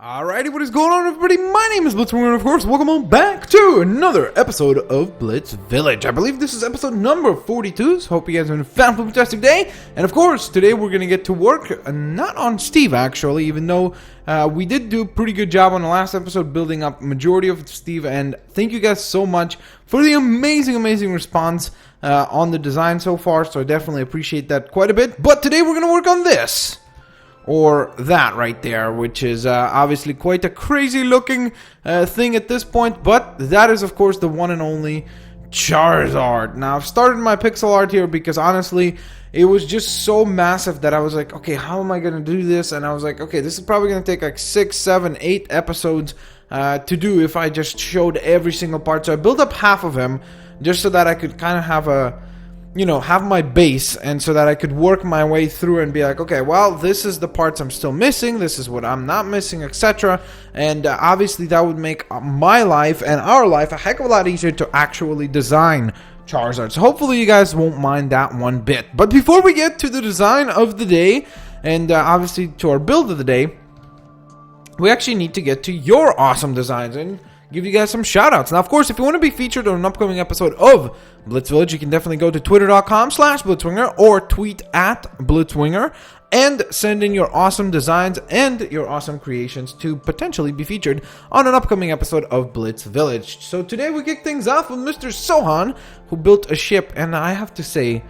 Alrighty, what is going on, everybody? My name is Blitzwinger, and of course, welcome on back to another episode of Blitzvillage. I believe this is episode number 42, so hope you guys are having a fantastic day. And of course, today we're going to get to work, not on Steve, actually, even though we did do a pretty good job on the last episode building up majority of Steve, and thank you guys so much for the amazing response on the design so far, so I definitely appreciate that quite a bit. But today we're going to work on this. Or that right there, which is obviously quite a crazy looking thing at this point, but that is of course the one and only Charizard. Now I've started my pixel art here because honestly it was just so massive that I was like, okay, how am I going to do this? And I was like, okay, this is probably going to take like 6, 7, 8 episodes to do if I just showed every single part. So I built up half of him just so that I could kind of have a, have my base, and so that I could work my way through and be like, okay, well, this is the parts I'm still missing, this is what I'm not missing, etc. And obviously that would make my life and our life a heck of a lot easier to actually design Charizard. So hopefully you guys won't mind that one bit. But before we get to the design of the day, and obviously to our build of the day, we actually need to get to your awesome designs and give you guys some shoutouts. Now, of course, if you want to be featured on an upcoming episode of Blitzvillage, you can definitely go to twitter.com/Blitzwinger or tweet at Blitzwinger and send in your awesome designs and your awesome creations to potentially be featured on an upcoming episode of Blitzvillage. So today we kick things off with Mr. Sohan, who built a ship, and I have to say,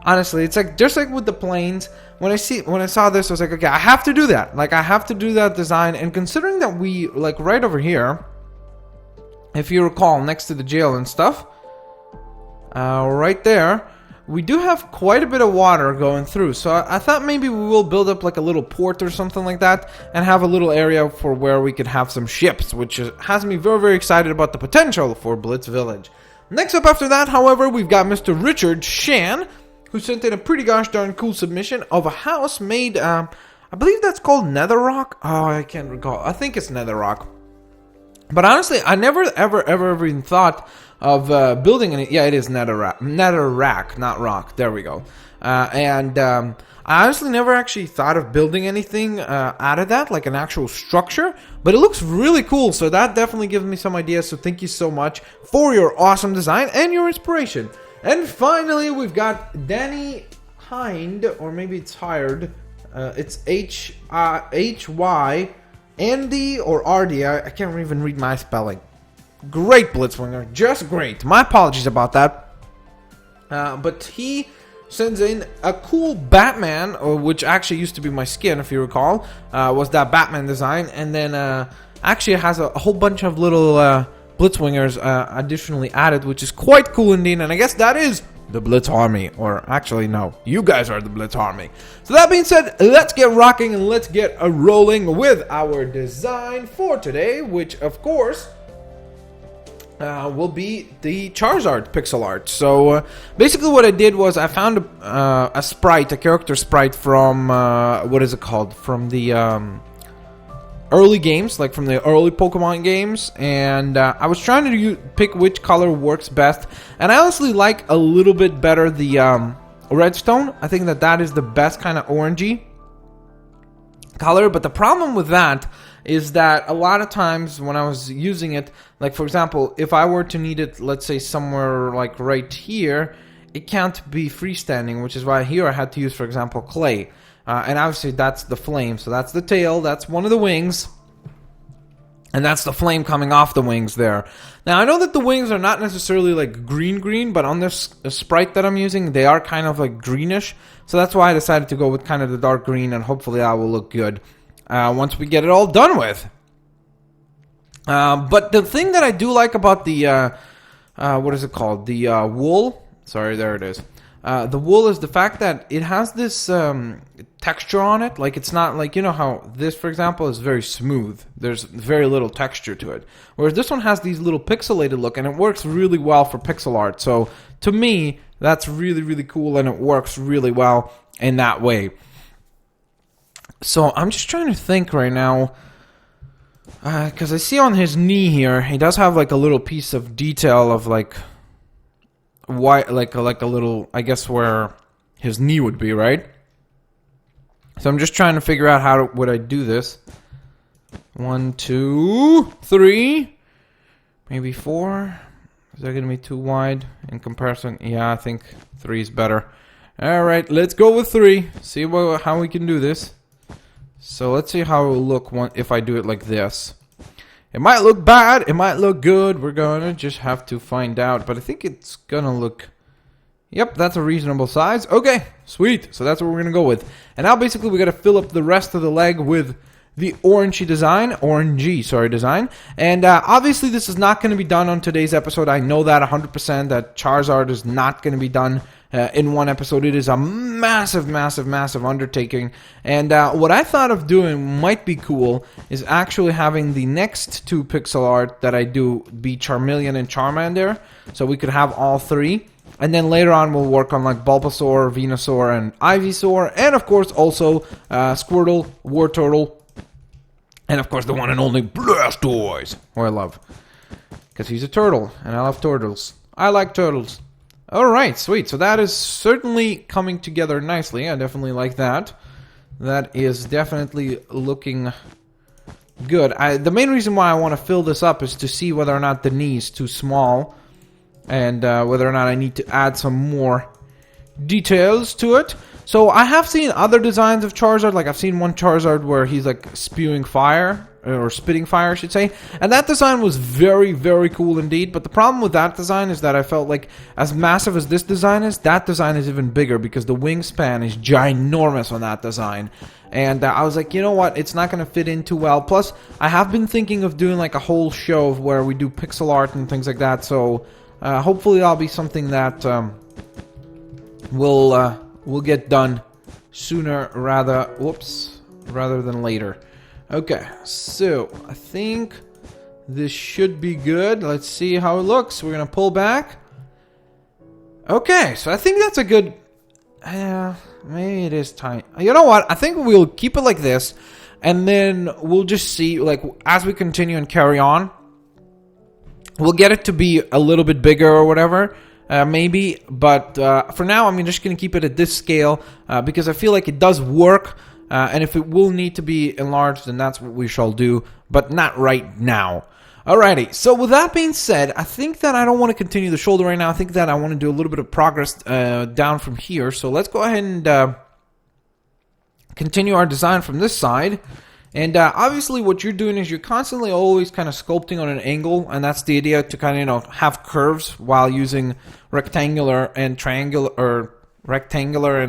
honestly, it's like just like with the planes. When I saw this, I was like, okay, I have to do that. Like, I have to do that design. And considering that we, like, right over here, if you recall, next to the jail and stuff, right there, we do have quite a bit of water going through. So I thought maybe we will build up like a little port or something like that, and have a little area for where we could have some ships, which has me very excited about the potential for Blitzvillage. Next up after that, however, we've got Mr. Richard Shan, who sent in a pretty gosh darn cool submission of a house made, I believe that's called Netherrock. Oh, I can't recall. I think it's Netherrock. But honestly, I never ever even thought of building any. Yeah, it is Netherrack, not rock. There we go. I honestly never actually thought of building anything out of that, like an actual structure. But it looks really cool, so that definitely gives me some ideas. So thank you so much for your awesome design and your inspiration. And finally, we've got Danny Hind, or maybe it's Hired. It's Hy. Andy or RD, I can't even read my spelling. Great Blitzwinger, just great. My apologies about that. But he sends in a cool Batman, which actually used to be my skin, if you recall. Was that Batman design. And then actually it has a whole bunch of little Blitzwingers additionally added, which is quite cool indeed. And I guess that is the Blitz Army, or actually no, you guys are the Blitz Army. So that being said, let's get rocking and let's get rolling with our design for today, which of course will be the Charizard pixel art. So basically what I did was I found a sprite, a character sprite from what is it called, from the early games, like from the early Pokemon games, and I was trying to pick which color works best, and I honestly like a little bit better the redstone. I think that is the best kind of orangey color, but the problem with that is that a lot of times when I was using it, like for example, if I were to need it, let's say somewhere like right here, it can't be freestanding, which is why here I had to use, for example, clay. And obviously that's the flame, so that's the tail, that's one of the wings, and that's the flame coming off the wings there. Now I know that the wings are not necessarily like green, but on this sprite that I'm using, they are kind of like greenish, so that's why I decided to go with kind of the dark green, and hopefully that will look good once we get it all done with. But the thing that I do like about the, what is it called, the wool, sorry, there it is. The wool is the fact that it has this texture on it. Like, it's not like, how this, for example, is very smooth. There's very little texture to it. Whereas this one has these little pixelated look, and it works really well for pixel art. So, to me, that's really cool, and it works really well in that way. So, I'm just trying to think right now, because I see on his knee here, he does have like a little piece of detail of like white, like a little, I guess, where his knee would be, right? So I'm just trying to figure out how would I do this. 1, 2, 3. Maybe 4. Is that going to be too wide in comparison? Yeah, I think 3 is better. Alright, let's go with 3. See how we can do this. So let's see how it will look if I do it like this. It might look bad, it might look good. We're gonna just have to find out. But I think it's gonna look... Yep, that's a reasonable size. Okay, sweet. So that's what we're gonna go with. And now basically we gotta fill up the rest of the leg with the orangey design. And obviously this is not gonna be done on today's episode. I know that 100% that Charizard is not gonna be done in one episode. It is a massive undertaking. And what I thought of doing might be cool is actually having the next 2 pixel art that I do be Charmeleon and Charmander. So we could have all 3. And then later on we'll work on like Bulbasaur, Venusaur, and Ivysaur. And of course also Squirtle, Wartortle, and of course the one and only Blastoise, who I love. Because he's a turtle, and I love turtles. I like turtles. Alright, sweet. So that is certainly coming together nicely. I definitely like that. That is definitely looking good. The main reason why I want to fill this up is to see whether or not the knee is too small. And whether or not I need to add some more details to it. So I have seen other designs of Charizard. Like I've seen one Charizard where he's like spewing fire. Or spitting fire, I should say. And that design was very cool indeed. But the problem with that design is that I felt like as massive as this design is, that design is even bigger because the wingspan is ginormous on that design. And I was like, you know what? It's not going to fit in too well. Plus, I have been thinking of doing like a whole show of where we do pixel art and things like that. So hopefully that'll be something that will get done sooner rather than later. Okay, so I think this should be good. Let's see how it looks. We're going to pull back. Okay, so I think that's a good... maybe it is tiny. You know what? I think we'll keep it like this. And then we'll just see, like, as we continue and carry on, we'll get it to be a little bit bigger or whatever. Maybe. But for now, I'm just going to keep it at this scale. Because I feel like it does work. And if it will need to be enlarged, then that's what we shall do, but not right now. Alrighty, so with that being said, I think that I don't want to continue the shoulder right now. I think that I want to do a little bit of progress down from here. So let's go ahead and continue our design from this side. And obviously what you're doing is you're constantly always kind of sculpting on an angle, and that's the idea, to kind of, have curves while using rectangular and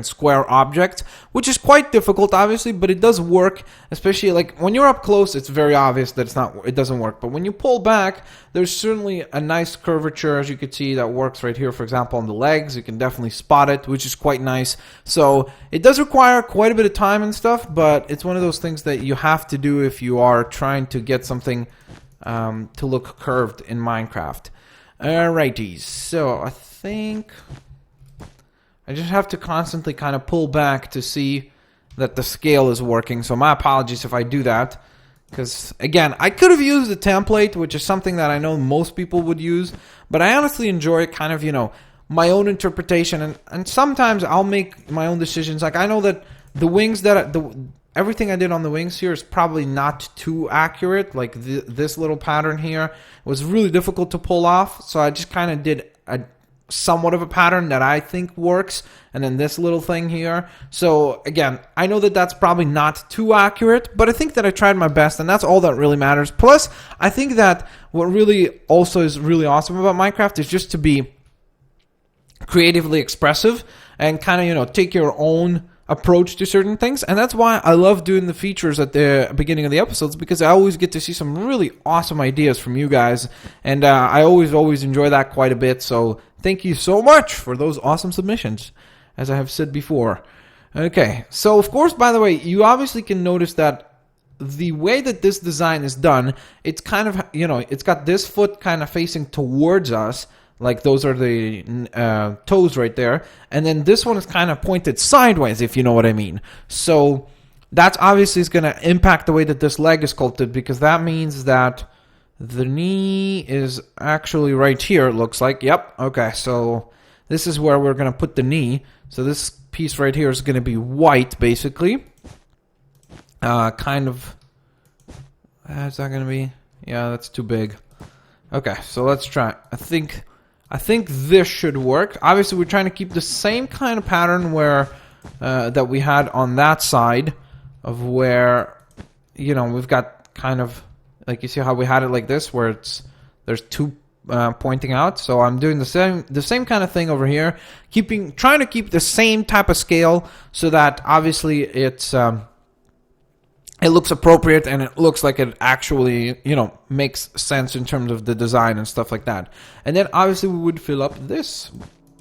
square objects, which is quite difficult obviously, but it does work. Especially like when you're up close, it's very obvious that it doesn't work, but when you pull back, there's certainly a nice curvature, as you can see, that works right here. For example, on the legs, you can definitely spot it, which is quite nice. So it does require quite a bit of time and stuff, but it's one of those things that you have to do if you are trying to get something to look curved in Minecraft. Alrighty, so I think I just have to constantly kind of pull back to see that the scale is working. So my apologies if I do that. Because, again, I could have used a template, which is something that I know most people would use. But I honestly enjoy kind of, my own interpretation. And sometimes I'll make my own decisions. Like, I know that the wings everything I did on the wings here is probably not too accurate. Like, this little pattern here was really difficult to pull off. So I just kind of did somewhat of a pattern that I think works, and then this little thing here. So again, I know that that's probably not too accurate, but I think that I tried my best, and that's all that really matters. Plus, I think that what really also is really awesome about Minecraft is just to be creatively expressive and kind of, take your own approach to certain things. And that's why I love doing the features at the beginning of the episodes, because I always get to see some really awesome ideas from you guys, and I always enjoy that quite a bit. So thank you so much for those awesome submissions, as I have said before. Okay, so of course, by the way, you obviously can notice that the way that this design is done, it's kind of, it's got this foot kind of facing towards us, like those are the toes right there, and then this one is kind of pointed sideways, if you know what I mean. So that's obviously is going to impact the way that this leg is sculpted, because that means that the knee is actually right here, it looks like. Yep, okay, so this is where we're going to put the knee. So this piece right here is going to be white, basically. Kind of Is that gonna be? Yeah, that's too big. Okay, so let's try. I think this should work. Obviously, we're trying to keep the same kind of pattern where that we had on that side of where, you know, we've got kind of like, you see how we had it like this, where there's two pointing out. So I'm doing the same kind of thing over here, trying to keep the same type of scale so that obviously it looks appropriate and it looks like it actually, you know, makes sense in terms of the design and stuff like that. And then obviously we would fill up this.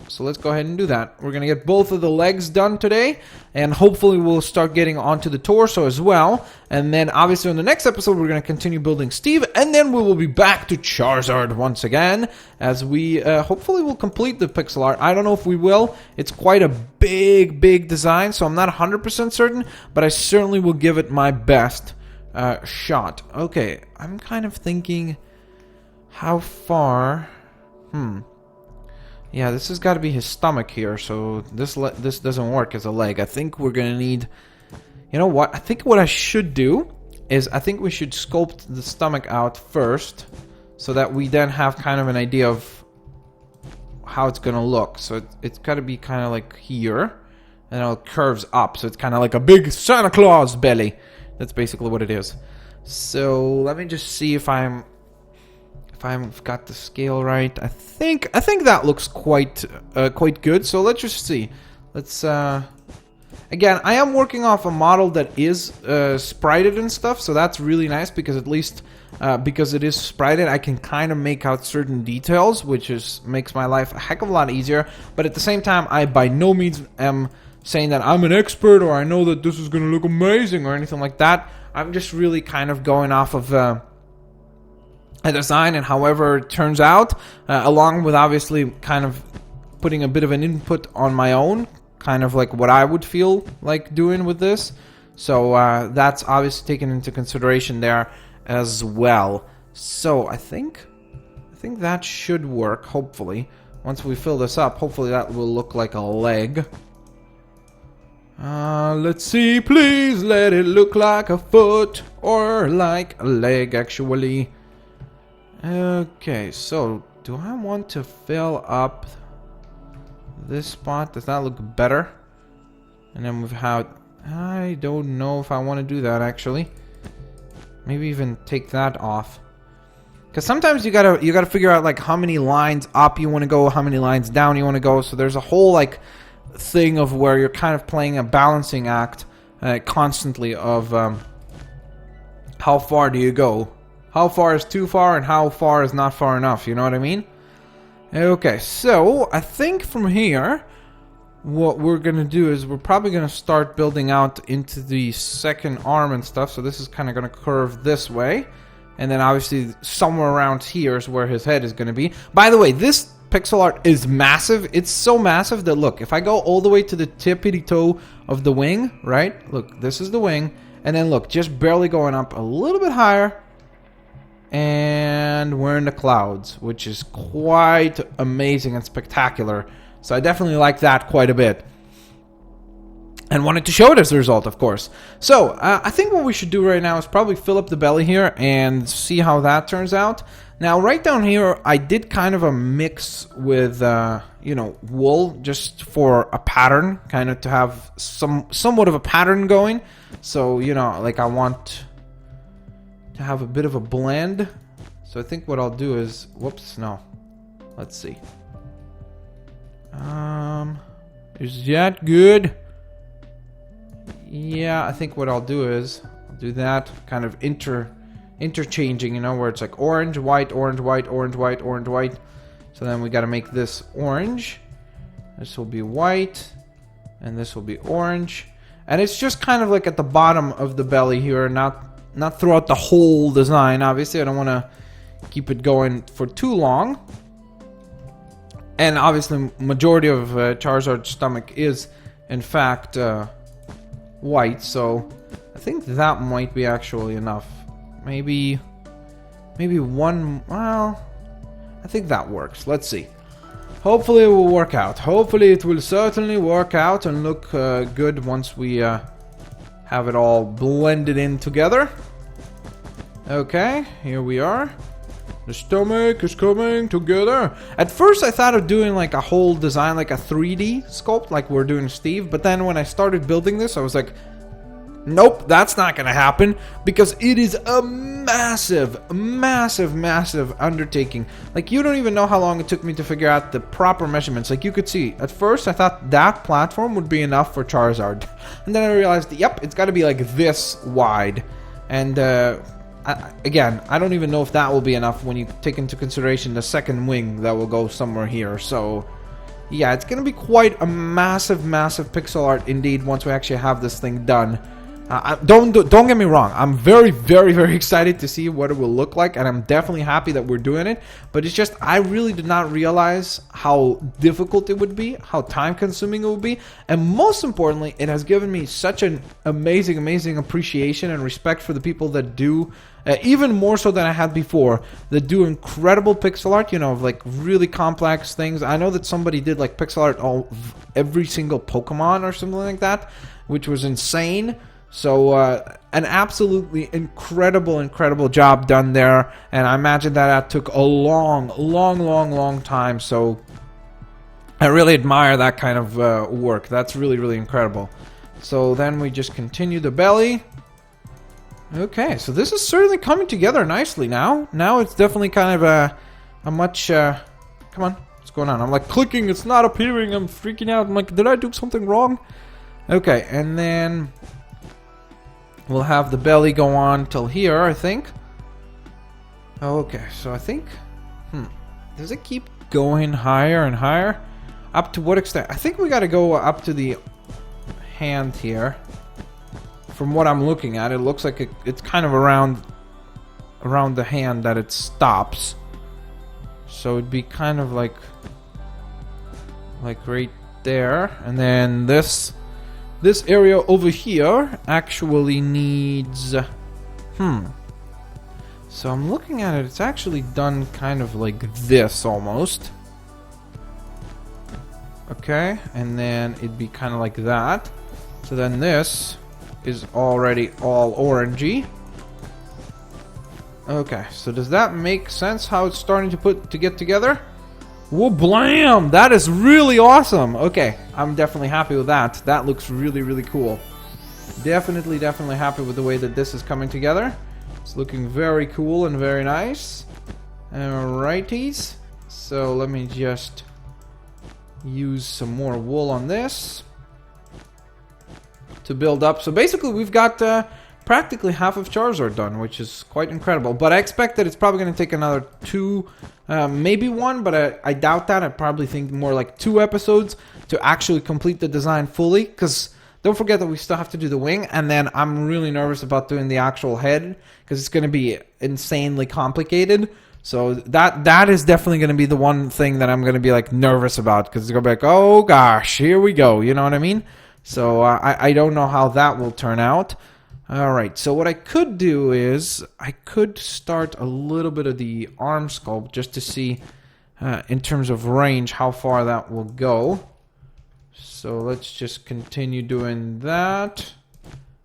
So let's go ahead and do that. We're going to get both of the legs done today, and hopefully we'll start getting onto the torso as well. And then obviously on the next episode we're going to continue building Steve, and then we will be back to Charizard once again as we hopefully will complete the pixel art. I don't know if we will. It's quite a big design, so I'm not 100% certain, but I certainly will give it my best shot. Okay, I'm kind of thinking how far... Yeah, this has got to be his stomach here, so this doesn't work as a leg. I think we're going to need... You know what? I think what I should do is I think we should sculpt the stomach out first so that we then have kind of an idea of how it's going to look. So it's got to be kind of like here, and it curves up, so it's kind of like a big Santa Claus belly. That's basically what it is. So let me just see if I've got the scale right. I think that looks quite good. So let's just see. Let's again, I am working off a model that is sprited and stuff, so that's really nice because at least because it is sprited, I can kind of make out certain details, which makes my life a heck of a lot easier. But at the same time, I by no means am saying that I'm an expert or I know that this is going to look amazing or anything like that. I'm just really kind of going off of a design and however it turns out, along with obviously kind of putting a bit of an input on my own, kind of like what I would feel like doing with this. So that's obviously taken into consideration there as well. So I think that should work, hopefully. Once we fill this up, hopefully that will look like a leg. Let's see, please let it look like a foot or like a leg actually. Okay, so do I want to fill up this spot? Does that look better? And then we've had... I don't know if I want to do that actually. Maybe even take that off. Because sometimes you gotta figure out like how many lines up you want to go, how many lines down you want to go. So there's a whole like thing of where you're kind of playing a balancing act constantly of how far do you go. How far is too far and how far is not far enough, you know what I mean? Okay, so I think from here, what we're going to do is we're probably going to start building out into the second arm and stuff. So this is kind of going to curve this way. And then obviously somewhere around here is where his head is going to be. By the way, this pixel art is massive. It's so massive that, look, if I go all the way to the tippity toe of the wing, right? Look, this is the wing. And then look, just barely going up a little bit higher. And we're in the clouds, which is quite amazing and spectacular. So I definitely like that quite a bit. And wanted to show it as a result, of course. So, I think what we should do right now is probably fill up the belly here and see how that turns out. Now, right down here, I did kind of a mix with, you know, wool, just for a pattern, kind of to have somewhat of a pattern going. So, you know, like I want to have a bit of a blend. So I think what I'll do is, whoops, no. Let's see. Is that good? Yeah, I think what I'll do is I'll do that kind of interchanging, you know, where it's like orange, white, orange, white, orange, white, orange, white. So then we got to make this orange. This will be white, and this will be orange. And it's just kind of like at the bottom of the belly here, not throughout the whole design. Obviously, I don't want to keep it going for too long. And obviously, majority of Charizard's stomach is, in fact, white. So I think that might be actually enough. Maybe one. Well, I think that works. Let's see. Hopefully, it will work out. Hopefully, it will certainly work out and look good once we have it all blended in together. Okay, here we are. The stomach is coming together. At first I thought of doing like a whole design, like a 3D sculpt, like we're doing Steve. But then when I started building this, I was like, nope, that's not gonna happen, because it is a massive undertaking. Like, you don't even know how long it took me to figure out the proper measurements. Like, you could see, at first I thought that platform would be enough for Charizard, and then I realized, yep, it's got to be like this wide. And again, I don't even know if that will be enough when you take into consideration the second wing that will go somewhere here. So yeah, it's gonna be quite a massive pixel art indeed once we actually have this thing done. Don't get me wrong, I'm very excited to see what it will look like, and I'm definitely happy that we're doing it. But it's just, I really did not realize how difficult it would be, how time consuming it would be, and most importantly, it has given me such an amazing appreciation and respect for the people that do, even more so than I had before, that do incredible pixel art, you know, of like really complex things. I know that somebody did like pixel art every single Pokemon or something like that, which was insane. So, an absolutely incredible job done there, and I imagine that took a long time, so I really admire that kind of work. That's really incredible. So then we just continue the belly. Okay, so this is certainly coming together nicely now. Now it's definitely kind of a much, come on, what's going on? I'm like clicking, it's not appearing, I'm freaking out. I'm like, did I do something wrong? Okay, and then we'll have the belly go on till here, I think. Okay, so I think... does it keep going higher and higher? Up to what extent? I think we gotta go up to the hand here. From what I'm looking at, it looks like it's kind of around the hand that it stops. So it'd be kind of like right there. And then this area over here actually needs... So I'm looking at it, it's actually done kind of like this almost. Okay, and then it'd be kind of like that. So then this is already all orangey. Okay, so does that make sense how it's starting to get together? Whoa, blam! That is really awesome! Okay, I'm definitely happy with that. That looks really cool. Definitely happy with the way that this is coming together. It's looking very cool and very nice. Alrighties. So let me just use some more wool on this to build up. So basically we've got practically half of Charizard done, which is quite incredible. But I expect that it's probably going to take another 2, maybe 1, but I doubt that. I probably think more like 2 episodes to actually complete the design fully, because don't forget that we still have to do the wing, and then I'm really nervous about doing the actual head, because it's going to be insanely complicated. So that is definitely going to be the one thing that I'm going to be like nervous about, because it's going to be like, oh gosh, here we go, you know what I mean? So I don't know how that will turn out. Alright, so what I could do is I could start a little bit of the arm sculpt just to see in terms of range how far that will go. So let's just continue doing that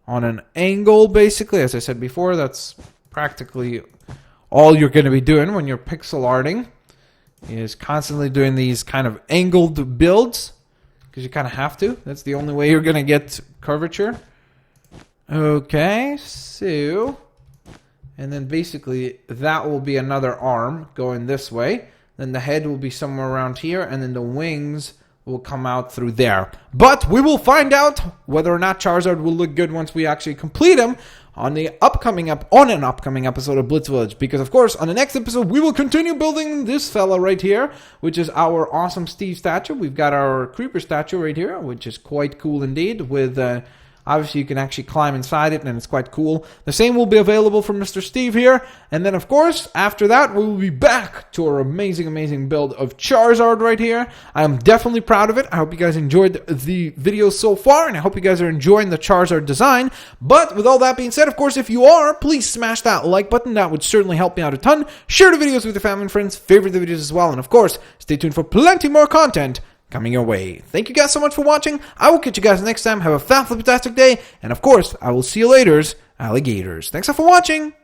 on an angle, basically. As I said before, that's practically all you're going to be doing when you're pixel arting, is constantly doing these kind of angled builds, because you kind of have to. That's the only way you're going to get curvature. Okay, so, and then basically that will be another arm going this way. Then the head will be somewhere around here, and then the wings will come out through there. But we will find out whether or not Charizard will look good once we actually complete him on an upcoming episode of Blitzvillage. Because of course, on the next episode, we will continue building this fella right here, which is our awesome Steve statue. We've got our creeper statue right here, which is quite cool indeed, with obviously, you can actually climb inside it, and it's quite cool. The same will be available for Mr. Steve here. And then, of course, after that, we will be back to our amazing build of Charizard right here. I am definitely proud of it. I hope you guys enjoyed the video so far, and I hope you guys are enjoying the Charizard design. But with all that being said, of course, if you are, please smash that like button. That would certainly help me out a ton. Share the videos with your family and friends. Favorite the videos as well. And, of course, stay tuned for plenty more content coming your way. Thank you guys so much for watching. I will catch you guys next time. Have a fantastic day. And of course, I will see you later, alligators. Thanks for watching.